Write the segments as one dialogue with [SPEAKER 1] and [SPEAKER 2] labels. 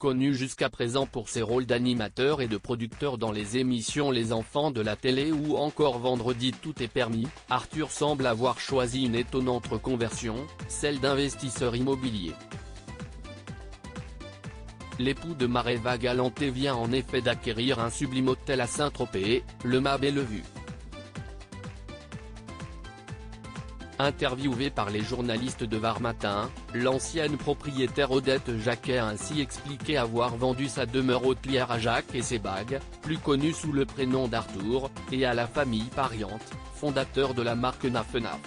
[SPEAKER 1] connu jusqu'à présent pour ses rôles d'animateur et de producteur dans les émissions Les Enfants de la télé ou encore Vendredi tout est permis, Arthur semble avoir choisi une étonnante reconversion, celle d'investisseur immobilier. L'époux de Maréva Galanté vient en effet d'acquérir un sublime hôtel à Saint-Tropez, le Ma Bellevue. Interviewée par les journalistes de Var Matin, l'ancienne propriétaire Odette Jacquet a ainsi expliqué avoir vendu sa demeure hôtelière à Jacques et ses bagues, plus connu sous le prénom d'Arthur, et à la famille Pariente, fondateur de la marque Nafenaf.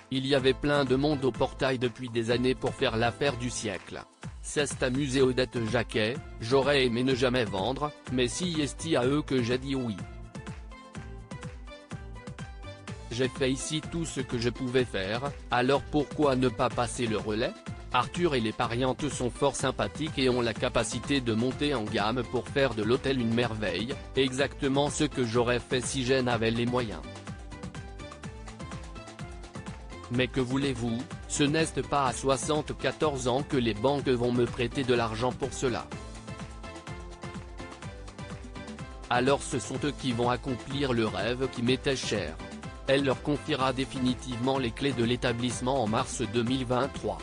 [SPEAKER 1] Il y avait plein de monde au portail depuis des années pour faire l'affaire du siècle. S'est amusé Odette Jacquet, j'aurais aimé ne jamais vendre, mais si est à eux que j'ai dit oui. J'ai fait ici tout ce que je pouvais faire, alors pourquoi ne pas passer le relais? Arthur et les Parientes sont fort sympathiques et ont la capacité de monter en gamme pour faire de l'hôtel une merveille, exactement ce que j'aurais fait si j'en avais les moyens. Mais que voulez-vous, ce n'est pas à 74 ans que les banques vont me prêter de l'argent pour cela. Alors ce sont eux qui vont accomplir le rêve qui m'était cher. Elle leur confiera définitivement les clés de l'établissement en mars 2023.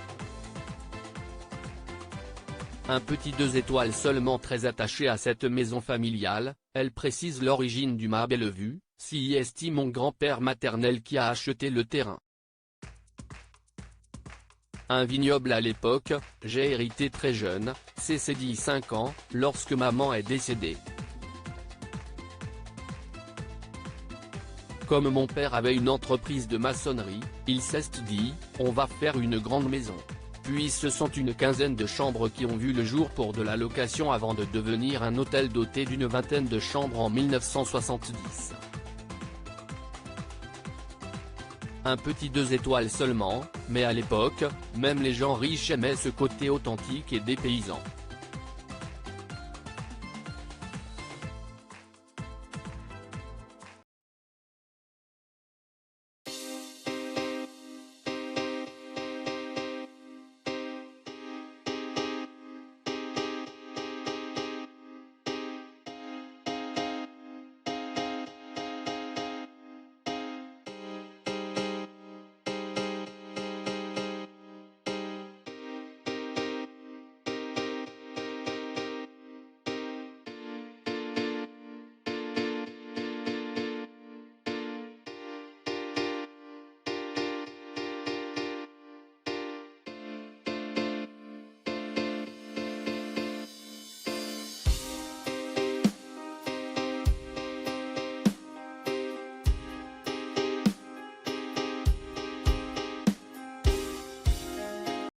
[SPEAKER 1] Un petit 2 étoiles seulement très attaché à cette maison familiale, elle précise l'origine du Ma Bellevue, si est mon grand-père maternel qui a acheté le terrain. Un vignoble à l'époque, j'ai hérité très jeune, c'est dit 5 ans, lorsque maman est décédée. Comme mon père avait une entreprise de maçonnerie, il s'est dit, on va faire une grande maison. Puis ce sont une quinzaine de chambres qui ont vu le jour pour de la location avant de devenir un hôtel doté d'une vingtaine de chambres en 1970. Un petit 2 étoiles seulement, mais à l'époque, même les gens riches aimaient ce côté authentique et dépaysant.